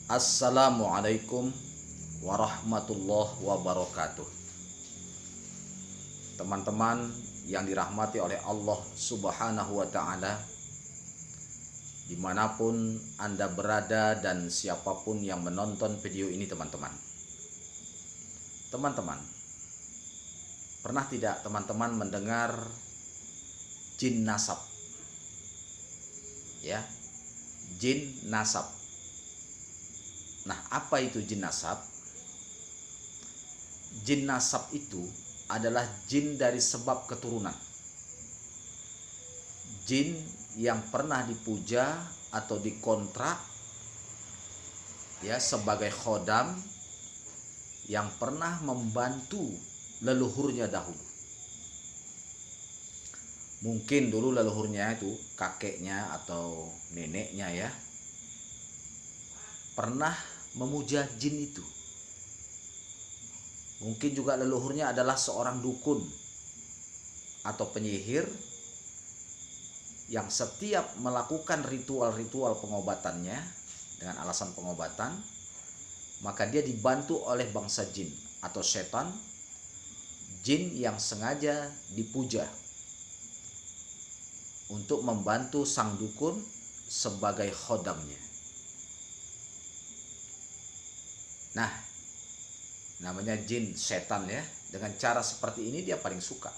Assalamualaikum warahmatullahi wabarakatuh. Teman-teman yang dirahmati oleh Allah Subhanahu wa Ta'ala, dimanapun Anda berada dan siapapun yang menonton video ini, teman-teman. Teman-teman, pernah tidak teman-teman mendengar jin nasab? Ya, jin nasab. Nah, apa itu jin nasab? Jin nasab itu adalah jin dari sebab keturunan. Jin yang pernah dipuja atau dikontrak ya sebagai khodam, yang pernah membantu leluhurnya dahulu. Mungkin dulu leluhurnya itu kakeknya atau neneknya ya pernah memuja jin itu. Mungkin juga leluhurnya adalah seorang dukun atau penyihir yang setiap melakukan ritual-ritual pengobatannya dengan alasan pengobatan, maka dia dibantu oleh bangsa jin atau setan, jin yang sengaja dipuja untuk membantu sang dukun sebagai khodamnya. Nah, namanya jin setan ya. Dengan cara seperti ini dia paling suka.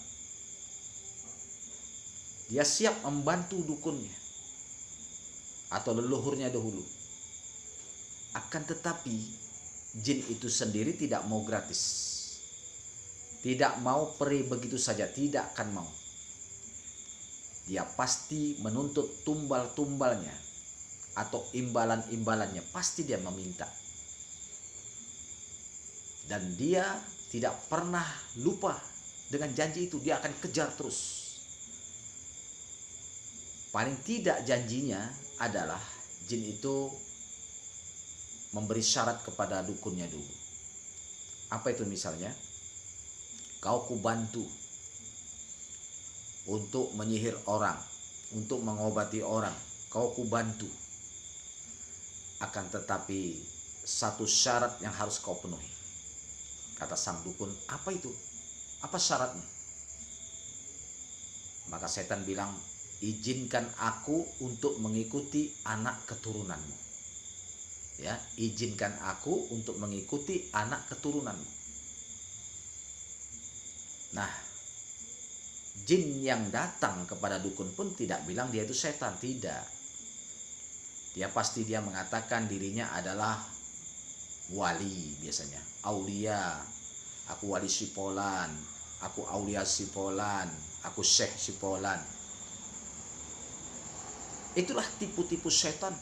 Dia siap membantu dukunnya atau leluhurnya dahulu. Akan tetapi jin itu sendiri tidak mau gratis. Tidak mau pergi begitu saja, tidak akan mau. Dia pasti menuntut tumbal-tumbalnya atau imbalan-imbalannya, pasti dia meminta. Dan dia tidak pernah lupa dengan janji itu, dia akan kejar terus. Paling tidak janjinya adalah jin itu memberi syarat kepada dukunnya dulu. Apa itu misalnya? Kau kubantu untuk menyihir orang, untuk mengobati orang, kau kubantu. Akan tetapi satu syarat yang harus kau penuhi. Kata sang dukun, apa itu? Apa syaratnya? Maka setan bilang, izinkan aku untuk mengikuti anak keturunanmu. Ya, izinkan aku untuk mengikuti anak keturunanmu. Nah, jin yang datang kepada dukun pun tidak bilang dia itu setan, tidak. Dia mengatakan dirinya adalah wali, biasanya aulia. Aku wali Sipolan, aku aulia Sipolan, aku syekh Sipolan. Itulah tipu-tipu setan,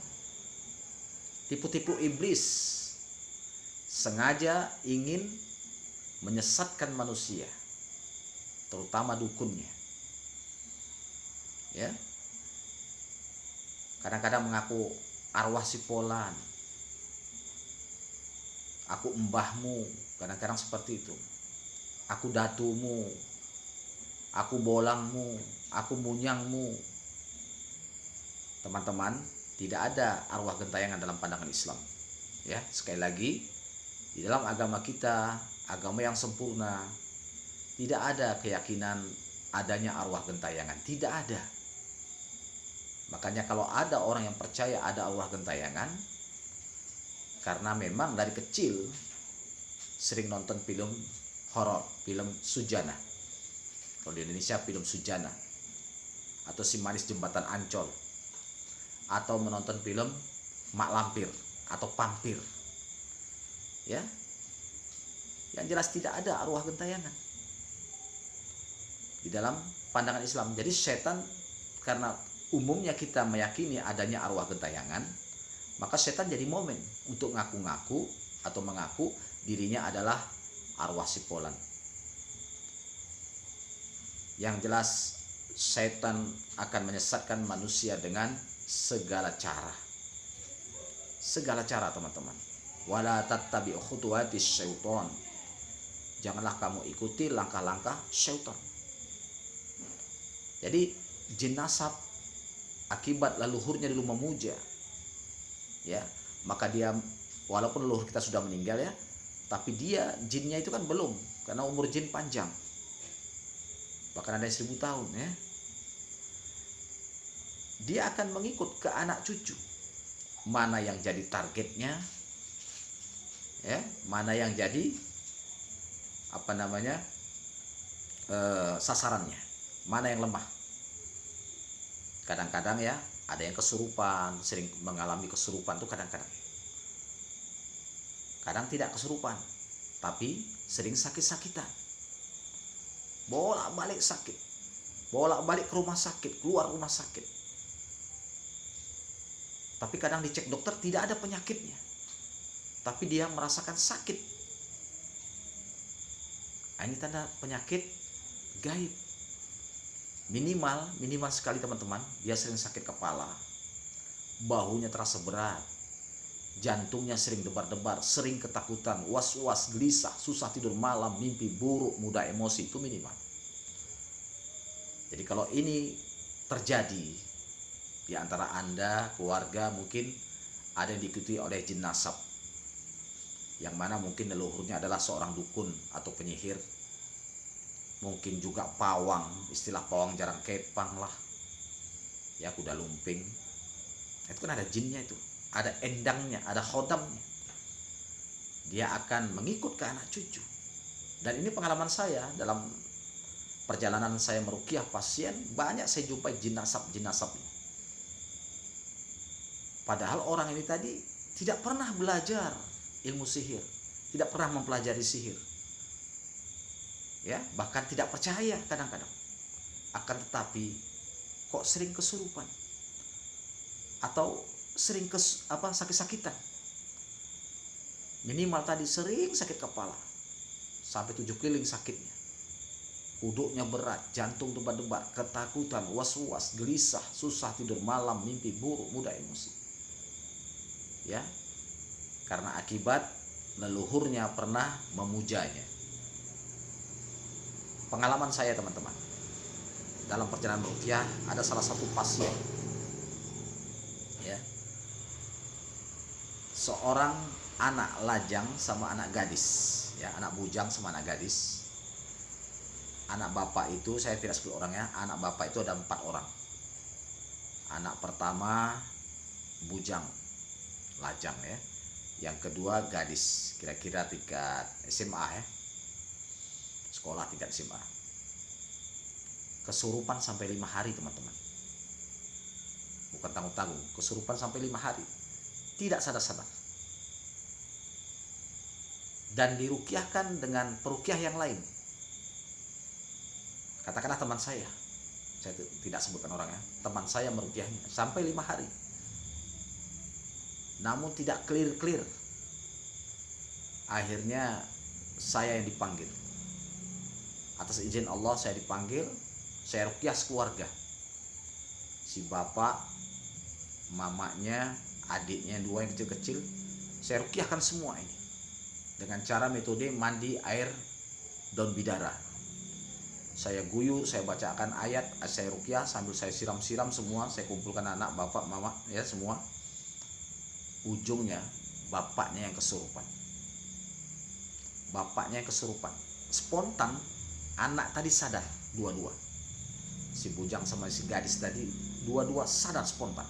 tipu-tipu iblis, sengaja ingin menyesatkan manusia, terutama dukunnya. Ya, kadang-kadang mengaku arwah Sipolan, aku mbahmu, kadang-kadang seperti itu. Aku datumu, aku bolangmu, aku munyangmu. Teman-teman, tidak ada arwah gentayangan dalam pandangan Islam. Ya, sekali lagi, di dalam agama kita, agama yang sempurna, tidak ada keyakinan adanya arwah gentayangan, tidak ada. Makanya kalau ada orang yang percaya ada arwah gentayangan, karena memang dari kecil sering nonton film horor, film Sujana. Kalau di Indonesia film Sujana, atau Si Manis Jembatan Ancol, atau menonton film Mak Lampir atau Pampir. Ya. Yang jelas tidak ada arwah gentayangan di dalam pandangan Islam. Jadi setan, karena umumnya kita meyakini adanya arwah gentayangan, maka setan jadi momen untuk ngaku-ngaku atau mengaku dirinya adalah arwah Sipolan. Yang jelas setan akan menyesatkan manusia dengan segala cara. Segala cara, teman-teman. Wala tattabi'u khutuwatis syaiton. Janganlah kamu ikuti langkah-langkah syaitan. Jadi jin nasab akibat leluhurnya dulu memuja, ya, maka dia walaupun leluhur kita sudah meninggal ya, tapi dia jinnya itu kan belum, karena umur jin panjang, bahkan ada 1000 tahun ya. Dia akan mengikut ke anak cucu, mana yang jadi targetnya ya, mana yang jadi sasarannya, mana yang lemah. Kadang-kadang ya ada yang kesurupan, sering mengalami kesurupan tuh kadang-kadang. Kadang tidak kesurupan, tapi sering sakit-sakitan. Bolak-balik sakit. Bolak-balik ke rumah sakit, keluar rumah sakit. Tapi kadang dicek dokter tidak ada penyakitnya. Tapi dia merasakan sakit. Ini tanda penyakit gaib. Minimal sekali teman-teman, dia sering sakit kepala. Bahunya terasa berat. Jantungnya sering debar-debar, sering ketakutan, was-was, gelisah, susah tidur malam, mimpi buruk, mudah emosi, itu minimal. Jadi kalau ini terjadi di antara Anda, keluarga, mungkin ada yang diikuti oleh jin nasab, yang mana mungkin leluhurnya adalah seorang dukun atau penyihir, mungkin juga pawang, istilah pawang jarang kepang lah ya, kuda lumping, itu kan ada jinnya itu, ada endangnya, ada khodamnya. Dia akan mengikut ke anak cucu. Dan ini pengalaman saya dalam perjalanan saya meruqyah pasien, banyak saya jumpai jin nasab ini. Padahal orang ini tadi tidak pernah belajar ilmu sihir, tidak pernah mempelajari sihir, ya, bahkan tidak percaya kadang-kadang. Akan tetapi kok sering kesurupan atau sering sakit-sakitan. Minimal tadi sering sakit kepala, sampai 7 keliling sakitnya. Kuduknya berat, jantung debar-debar, ketakutan, was-was, gelisah, susah tidur malam, mimpi buruk, mudah emosi. Ya, karena akibat leluhurnya pernah memujanya. Pengalaman saya teman-teman, dalam perjalanan ruqyah ada salah satu pasien, ya, seorang anak lajang sama anak gadis, ya, anak bujang sama anak gadis. Anak bapak itu saya tidak sebut orangnya, anak bapak itu ada 4 orang. Anak pertama bujang, lajang ya. Yang kedua gadis, kira-kira tingkat SMA ya, sekolah tingkat SMA. Kesurupan sampai 5 hari teman-teman, bukan tanggung-tanggung, kesurupan sampai 5 hari, tidak sadar-sadar. Dan diruqyahkan dengan peruqyah yang lain. Katakanlah teman saya tidak sebutkan orangnya, teman saya meruqyahnya sampai 5 hari, namun tidak clear. Akhirnya saya yang dipanggil, atas izin Allah saya dipanggil, saya ruqyah sekeluarga, si bapak, mamanya, adiknya 2 yang kecil-kecil, saya ruqyahkan semua ini dengan cara metode mandi air daun bidara. Saya guyur, saya bacakan ayat, saya ruqyah sambil saya siram-siram semua, saya kumpulkan anak, bapak, mama, ya semua. Ujungnya bapaknya yang kesurupan. Bapaknya yang kesurupan. Spontan anak tadi sadar dua-dua. Si bujang sama si gadis tadi dua-dua sadar spontan.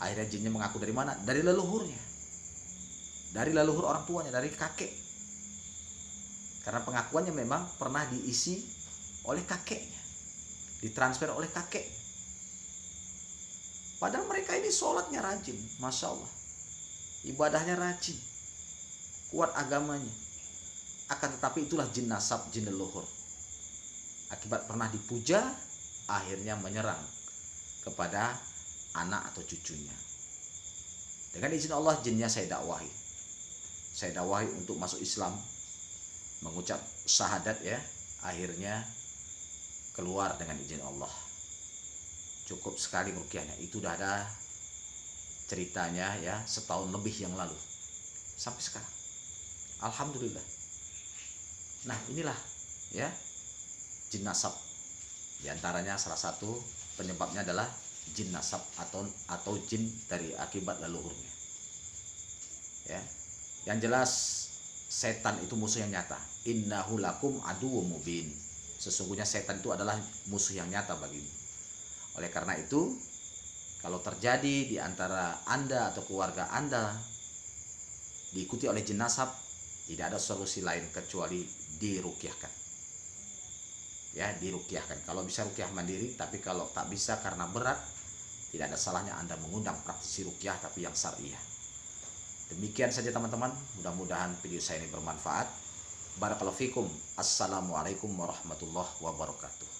Akhirnya jinnya mengaku dari mana? Dari leluhurnya. Dari leluhur orang tuanya, dari kakek. Karena pengakuannya memang pernah diisi oleh kakeknya, ditransfer oleh kakek. Padahal mereka ini sholatnya rajin, Masya Allah, ibadahnya rajin, kuat agamanya. Akan tetapi itulah jin nasab, jin leluhur. Akibat pernah dipuja, akhirnya menyerang kepada anak atau cucunya. Dengan izin Allah, jinnya saya dakwahi. Saya dakwahi untuk masuk Islam, mengucap syahadat ya, akhirnya keluar dengan izin Allah. Cukup sekali ruqyahnya, itu udah ada ceritanya ya, setahun lebih yang lalu sampai sekarang, alhamdulillah. Nah inilah ya jin nasab, diantaranya salah satu penyebabnya adalah jin nasab atau jin dari akibat leluhurnya. Ya. Yang jelas setan itu musuh yang nyata. Innahu lakum aduwwum mubin. Sesungguhnya setan itu adalah musuh yang nyata bagimu. Oleh karena itu, kalau terjadi di antara Anda atau keluarga Anda diikuti oleh jin nasab, tidak ada solusi lain kecuali diruqyahkan. Ya, diruqyahkan. Kalau bisa ruqyah mandiri, tapi kalau tak bisa karena berat, tidak ada salahnya Anda mengundang praktisi ruqyah tapi yang syariah. Demikian saja teman-teman, mudah-mudahan video saya ini bermanfaat. Barakallahu fikum. Assalamualaikum warahmatullahi wabarakatuh.